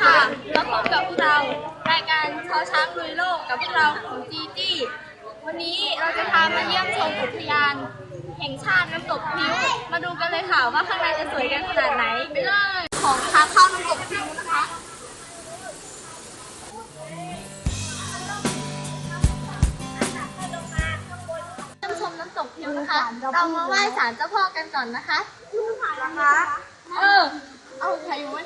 ค่ะมาพบกับพวกเรารายการชอช้างลุยโลกกับพวกเราของจีจี้วันนี้เราจะพามาเยี่ยมชมอุทยานแห่งชาติน้ำตกพริ้วมาดูกันเลยค่ะว่าข้างในจะสวยกันขนาดไหนไปเลยของทางเข้าน้ำตกพริ้วนะคะเยี่ยมชมน้ำตกพริ้วนะคะเรามาไหว้ศาลเจ้าพ่อกันก่อนนะคะเอาใครอยู่วะ